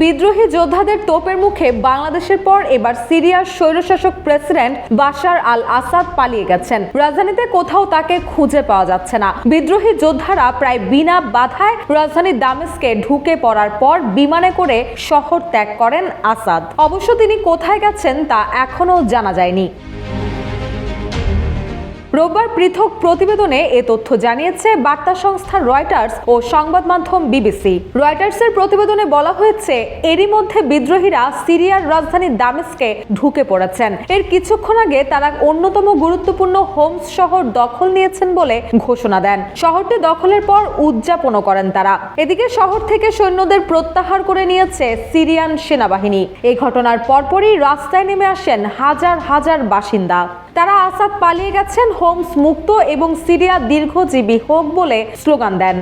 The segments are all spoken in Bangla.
বিদ্রোহী যোদ্ধাদের তোপের মুখে বাংলাদেশের পর এবার সিরিয়ার স্বৈরশাসক প্রেসিডেন্ট বাশার আল আসাদ পালিয়ে গেছেন। রাজধানীতে কোথাও তাকে খুঁজে পাওয়া যাচ্ছে না। বিদ্রোহী যোদ্ধারা প্রায় বিনা বাধায় রাজধানী দামেস্কে ঢুকে পড়ার পর বিমানে করে শহর ত্যাগ করেন আসাদ। অবশ্য তিনি কোথায় গেছেন তা এখনো জানা যায়নি। রোববার পৃথক প্রতিবেদনে এ তথ্য জানিয়েছে বার্তা সংস্থা রয়টার্স ও সংবাদ মাধ্যম বিবিসি। রয়টার্সের প্রতিবেদনে বলা হয়েছে, এরই মধ্যে বিদ্রোহীরা সিরিয়ার রাজধানী দামেস্কে ঢুকে পড়েছেন। এর কিছুক্ষণ আগে তারা অন্যতম গুরুত্বপূর্ণ হোমস শহর দখল নিয়েছেন বলে ঘোষণা দেন। শহরটি দখলের পর উদযাপনও করেন তারা। এদিকে শহর থেকে সৈন্যদের প্রত্যাহার করে নিয়েছে সিরিয়ান সেনাবাহিনী। এই ঘটনার পরপরই রাস্তায় নেমে আসেন হাজার হাজার বাসিন্দা। তারা আসাদ পালিয়ে গেছেন, হোমস মুক্ত এবং সিরিয়া দীর্ঘজীবী হোক বলে স্লোগান দেন।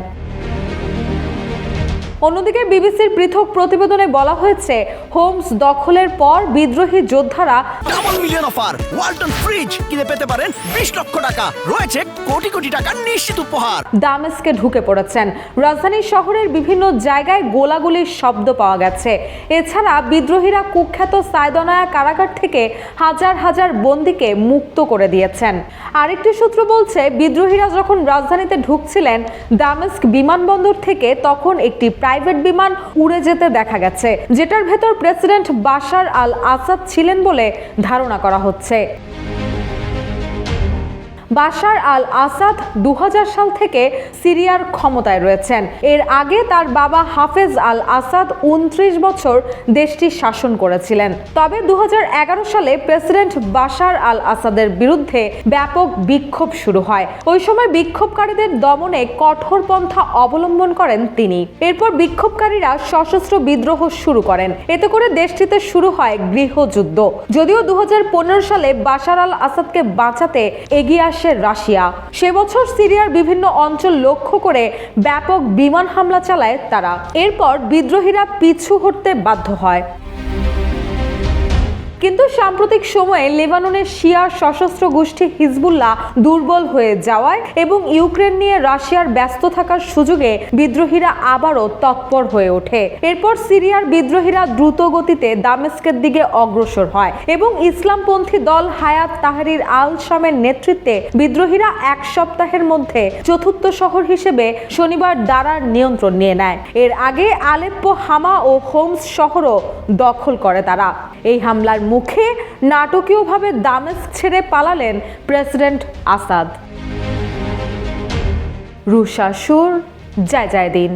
অন্যদিকে বিবিসির পৃথক প্রতিবেদনে বলা হয়েছে, হোমস দখলের পর বিদ্রোহী যোদ্ধারা double million offer Walton fridge কিনে পেতে পারেন 20 লক্ষ টাকা, রয়েছে কোটি কোটি টাকার নিশ্চিত উপহার। দামেস্কে ঢুকে পড়েছেন। রাজধানীর শহরের বিভিন্ন জায়গায় গোলাগুলির শব্দ পাওয়া গেছে। এছাড়া বিদ্রোহীরা কুখ্যাত সাইদনায়া কারাগার থেকে হাজার হাজার বন্দীকে মুক্ত করে দিয়েছেন। আরেকটি সূত্র বলছে, বিদ্রোহীরা যখন রাজধানীতে ঢুকছিলেন দামেস্ক বিমানবন্দর থেকে, তখন একটি প্রাইভেট বিমান উড়ে যেতে দেখা গেছে, যেটার ভেতর প্রেসিডেন্ট বাশার আল আসাদ ছিলেন বলে ধারণা করা হচ্ছে। বাশার আল আসাদ 2000 সাল থেকে সিরিয়ার ক্ষমতায় রয়েছেন। এর আগে তার বাবা হাফেজ আল আসাদ 29 বছর দেশটি শাসন করেছিলেন। তবে 2011 সালে প্রেসিডেন্ট বাশার আল আসাদের বিরুদ্ধে ব্যাপক বিক্ষোভ শুরু হয়। ওই সময় বিক্ষোভকারীদের দমনে কঠোর পন্থা অবলম্বন করেন তিনি। এরপর বিক্ষোভকারীরা সশস্ত্র বিদ্রোহ শুরু করেন। এতে করে দেশটিতে শুরু হয় গৃহযুদ্ধ। যদিও 2015 সালে বাশার আল আসাদকে বাঁচাতে এগিয়ে আসে রাশিয়া। সে বছর সিরিয়ার বিভিন্ন অঞ্চল লক্ষ্য করে ব্যাপক বিমান হামলা চালায় তারা। এরপর বিদ্রোহীরা পিছু হটতে বাধ্য হয়। কিন্তু সাম্প্রতিক সময়ে লেবাননের শিয়া সশস্ত্র গোষ্ঠী হিজবুল্লাহ দুর্বল হয়ে যাওয়ায় এবং ইউক্রেন নিয়ে রাশিয়ার ব্যস্ত থাকার সুযোগে বিদ্রোহীরা আবারও তৎপর হয়ে ওঠে। এরপর সিরিয়ার বিদ্রোহীরা দ্রুত গতিতে দামেস্কের দিকে অগ্রসর হয় এবং ইসলামপন্থী দল হায়াত তাহরির আল শামের নেতৃত্বে বিদ্রোহীরা এক সপ্তাহের মধ্যে চতুর্থ শহর হিসেবে শনিবার দারার নিয়ন্ত্রণ নিয়ে নেয়। এর আগে আলেপ্পো, হামা ও হোমস শহরও দখল করে তারা। এই হামলার মুখে নাটকীয়ভাবে দামেস্ক ছেড়ে পালালেন প্রেসিডেন্ট আসাদ। রুশা সুর, জয় জয় দিন।